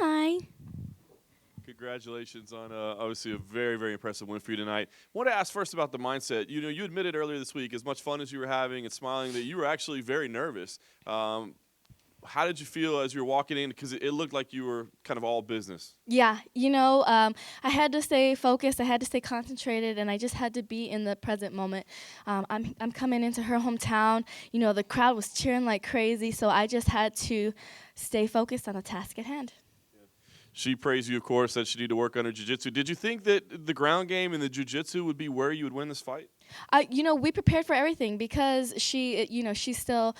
Hi. Congratulations on obviously a very, very impressive win for you tonight. I want to ask first about the mindset. You know, you admitted earlier this week, as much fun as you were having and smiling, that you were actually very nervous. How did you feel as you were walking in? Because it looked like you were kind of all business. Yeah, I had to stay focused. I had to stay concentrated, and I just had to be in the present moment. I'm coming into her hometown. You know, the crowd was cheering like crazy, so I just had to stay focused on the task at hand. She praised you, of course, said she needed to work on her jiu-jitsu. Did you think that the ground game and the jiu-jitsu would be where you would win this fight? We prepared for everything because she's a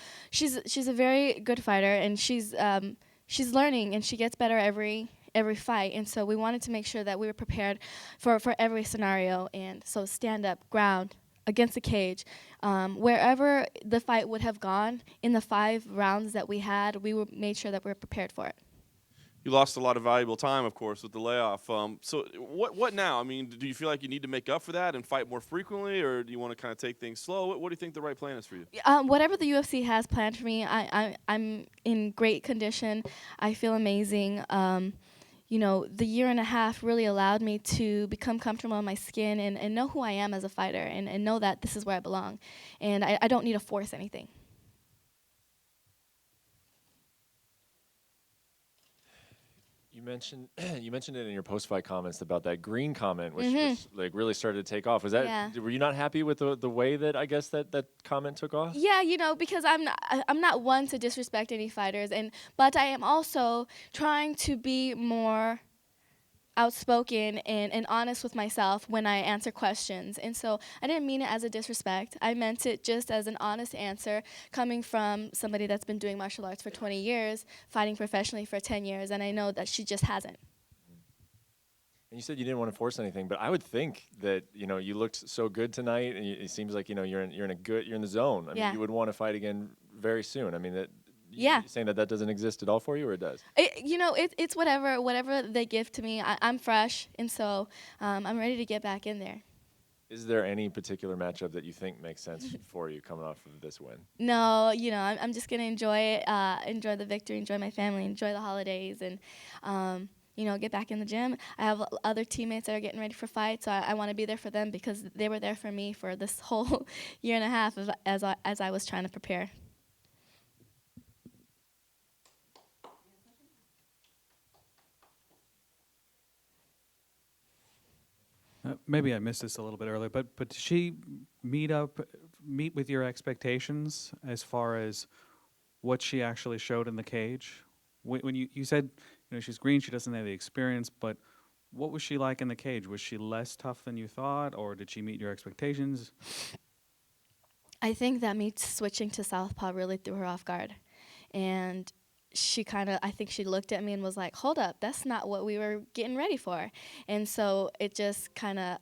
very good fighter, and she's learning, and she gets better every fight. And so we wanted to make sure that we were prepared for every scenario. And so stand up, ground, against the cage, wherever the fight would have gone in the 5 rounds that we had, made sure that we were prepared for it. You lost a lot of valuable time, of course, with the layoff. So what now? I mean, do you feel like you need to make up for that and fight more frequently, or do you want to kind of take things slow? What do you think the right plan is for you? Whatever the UFC has planned for me, I'm in great condition. I feel amazing. The year and a half really allowed me to become comfortable in my skin and know who I am as a fighter and know that this is where I belong. And I don't need to force anything. You mentioned it in your post-fight comments about that green comment, which like really started to take off. Was that? Yeah. Were you not happy with the way that I guess that comment took off? Yeah, because I'm not one to disrespect any fighters, but I am also trying to be more outspoken and honest with myself when I answer questions. And so I didn't mean it as a disrespect. I meant it just as an honest answer coming from somebody that's been doing martial arts for 20 years, fighting professionally for 10 years, and I know that she just hasn't. And you said you didn't want to force anything, but I would think that you looked so good tonight, and it seems like you're in the zone. I mean, you would want to fight again very soon. I mean that. Yeah. You're saying that doesn't exist at all for you, or it does? It's whatever they give to me. I'm fresh, and so I'm ready to get back in there. Is there any particular matchup that you think makes sense for you coming off of this win? No, I'm just gonna enjoy it, enjoy the victory, enjoy my family, enjoy the holidays, and get back in the gym. I have other teammates that are getting ready for fights, so I want to be there for them because they were there for me for this whole year and a half as I was trying to prepare. Maybe I missed this a little bit earlier, but did she meet with your expectations as far as what she actually showed in the cage? When you said she's green, she doesn't have the experience, but what was she like in the cage? Was she less tough than you thought, or did she meet your expectations? I think that me switching to southpaw really threw her off guard, and I think she looked at me and was like, hold up, that's not what we were getting ready for. And so it just kind of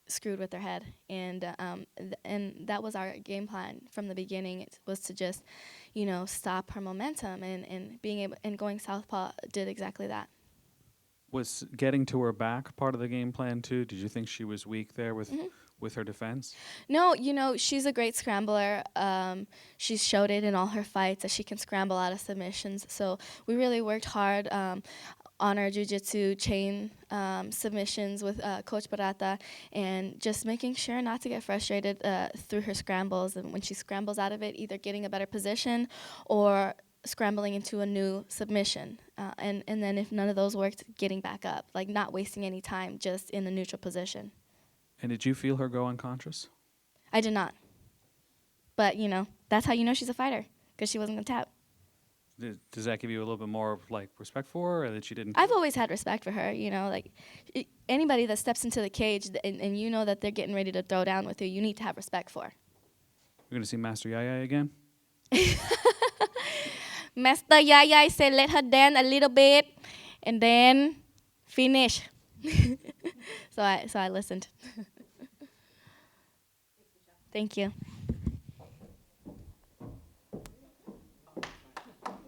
screwed with her head. And that was our game plan from the beginning. It was to just, stop her momentum, and being able and going southpaw did exactly that. Was getting to her back part of the game plan too? Did you think she was weak there with her defense? No, she's a great scrambler. She's showed it in all her fights that she can scramble out of submissions. So we really worked hard on our jiu-jitsu chain submissions with Coach Barata, and just making sure not to get frustrated through her scrambles. And when she scrambles out of it, either getting a better position or scrambling into a new submission. And then if none of those worked, getting back up, like not wasting any time just in the neutral position. And did you feel her go unconscious? I did not. But, that's how you know she's a fighter, because she wasn't going to tap. Does that give you a little bit more respect for her, or that she didn't? I've always had respect for her, anybody that steps into the cage and you know that they're getting ready to throw down with you need to have respect for. You're going to see Master Yaya again? Master Yaya said let her dance a little bit and then finish. So I listened. Thank you.